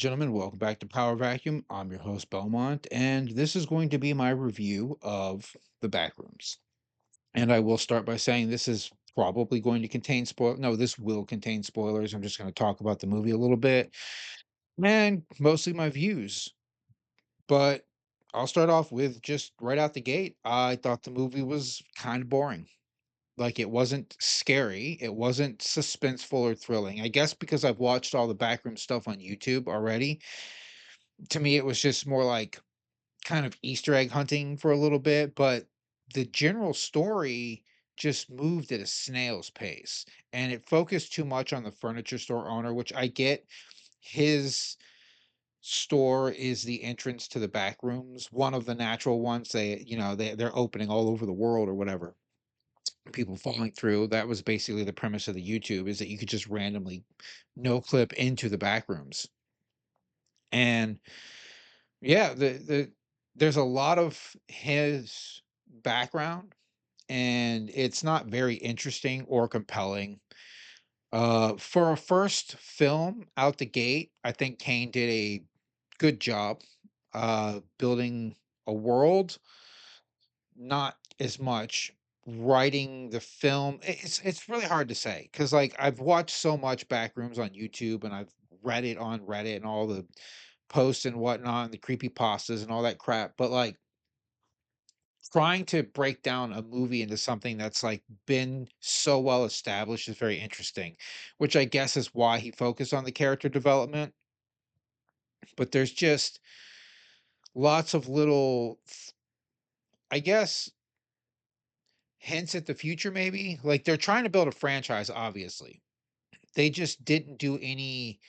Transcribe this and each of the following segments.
gentlemen, welcome back to Power Vacuum. I'm your host, Belmont, and this is going to be my review of the Backrooms. And I will start by saying this is probably going to contain spoil. No, this will contain spoilers. I'm just going to talk about the movie a little bit and mostly my views. But I'll start off with just right out the gate. I thought the movie was kind of boring. Like it wasn't scary, it wasn't suspenseful or thrilling. I guess because I've watched all the backroom stuff on YouTube already, to me it was just more like kind of Easter egg hunting for a little bit, but the general story just moved at a snail's pace, and it focused too much on the furniture store owner, which I get. His store is the entrance to the back rooms, one of the natural ones. They're opening all over the world or whatever. People falling through. That was basically the premise of the YouTube, is that you could just randomly no clip into the back rooms. And yeah, there's a lot of his background, and it's not very interesting or compelling. For a first film out the gate, I think Kane did a good job building a world, not as much writing the film. It's really hard to say because like I've watched so much Backrooms on YouTube, and I've read it on Reddit and all the posts and whatnot and the creepy pastas and all that crap. But like trying to break down a movie into something that's like been so well established is very interesting, which I guess is why he focused on the character development. But there's just lots of little, I guess, hints at the future, maybe. Like they're trying to build a franchise, obviously. They just didn't do any,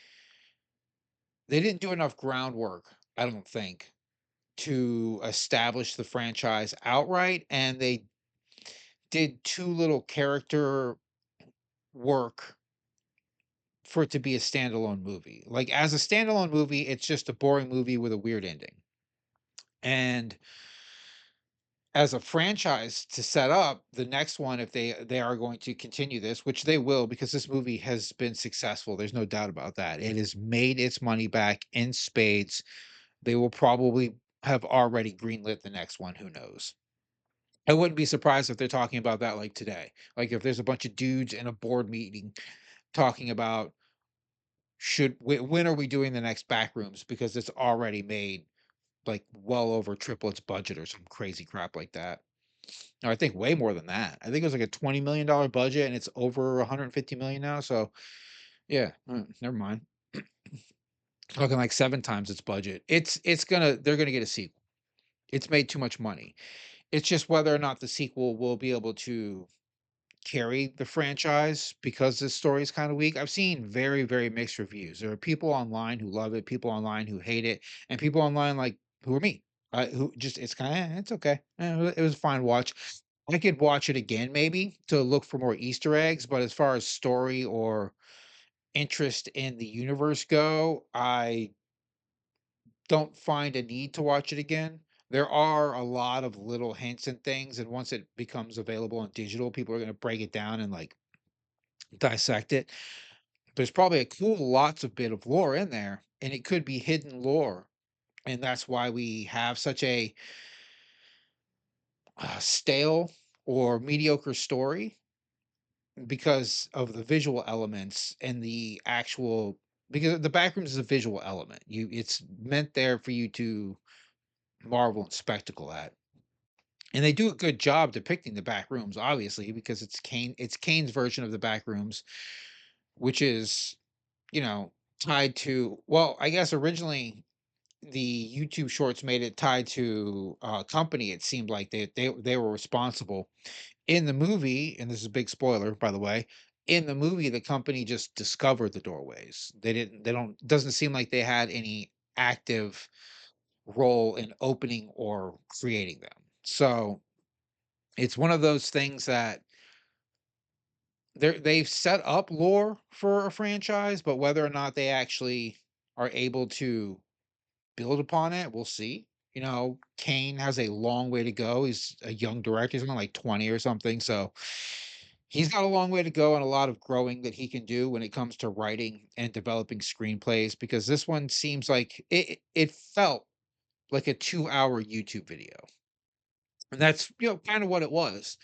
they didn't do enough groundwork, I don't think, to establish the franchise outright. And they did too little character work for it to be a standalone movie. Like as a standalone movie, it's just a boring movie with a weird ending. And as a franchise to set up the next one, if they are going to continue this, which they will, because this movie has been successful, there's no doubt about that. It has made its money back in spades. They will probably have already greenlit the next one, who knows. I wouldn't be surprised if they're talking about that like today. Like if there's a bunch of dudes in a board meeting talking about when are we doing the next Backrooms, because it's already made like well over triple its budget or some crazy crap like that. No, I think way more than that. I think it was like a $20 million budget, and it's over 150 million now. So yeah, never mind. Talking like 7 times its budget. They're gonna get a sequel. It's made too much money. It's just whether or not the sequel will be able to carry the franchise, because this story is kind of weak. I've seen very, very mixed reviews. There are people online who love it, people online who hate it, and people online like who are me, who just it's kind of it's okay. It was a fine watch. I could watch it again maybe to look for more Easter eggs, but as far as story or interest in the universe go, I don't find a need to watch it again. There are a lot of little hints and things, and once it becomes available on digital, people are going to break it down and like dissect it. There's probably a cool lots of bit of lore in there, and it could be hidden lore, and that's why we have such a stale or mediocre story, because of the visual elements and the actual, because the backrooms is a visual element. It's meant there for you to marvel and spectacle at. And they do a good job depicting the back rooms, obviously, because it's Kane's version of the back rooms, which is, you know, tied to, well, I guess originally the YouTube shorts made it tied to a company. It seemed like they were responsible. In the movie, and this is a big spoiler, by the way, in the movie, the company just discovered the doorways. They don't doesn't seem like they had any active role in opening or creating them. So it's one of those things that they've set up lore for a franchise, but whether or not they actually are able to build upon it, we'll see. You know, Kane has a long way to go. He's a young director. He's only like 20 or something. So He's got a long way to go and a lot of growing that he can do when it comes to writing and developing screenplays, because this one seems like it felt like a 2-hour YouTube video. And that's, kind of what it was.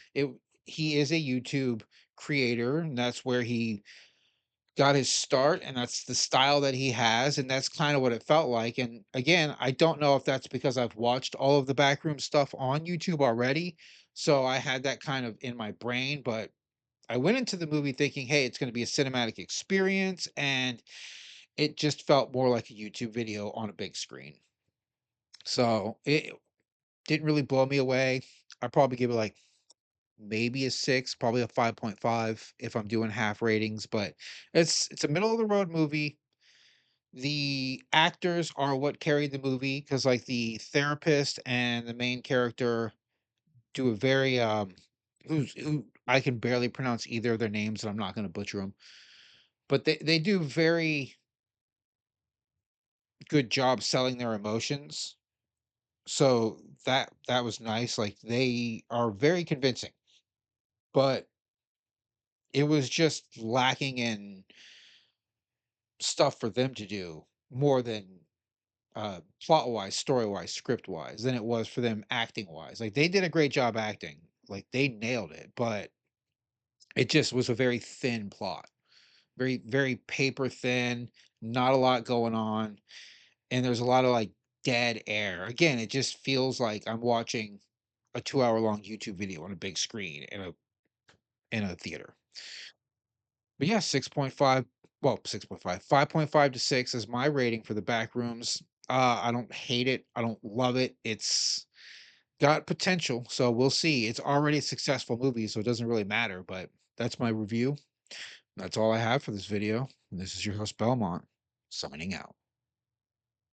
He is a YouTube creator, and that's where he got his start, and that's the style that he has, and that's kind of what it felt like. And again, I don't know if that's because I've watched all of the backroom stuff on YouTube already, so I had that kind of in my brain, but I went into the movie thinking, "Hey, it's gonna be a cinematic experience," and it just felt more like a YouTube video on a big screen. So, it didn't really blow me away. I'd probably give it, like, maybe a 6, probably a 5.5 if I'm doing half ratings, but it's a middle of the road movie. The actors are what carried the movie because, like, the therapist and the main character do a very, who I can barely pronounce either of their names, and I'm not gonna butcher them. But they do very good job selling their emotions, so that was nice, like, they are very convincing, but it was just lacking in stuff for them to do more than, plot-wise, story-wise, script-wise than it was for them acting-wise. Like, they did a great job acting, like, they nailed it, but it just was a very thin plot, very, very paper thin, not a lot going on, and there's a lot of, like, dead air. Again, it just feels like I'm watching a 2-hour-long YouTube video on a big screen in a theater. But yeah, 6.5, well, 6.5, 5.5 to 6 is my rating for the Backrooms. I don't hate it, I don't love it, it's got potential, so we'll see. It's already a successful movie, so it doesn't really matter, but that's my review. That's all I have for this video, and this is your host, Belmont, signing out.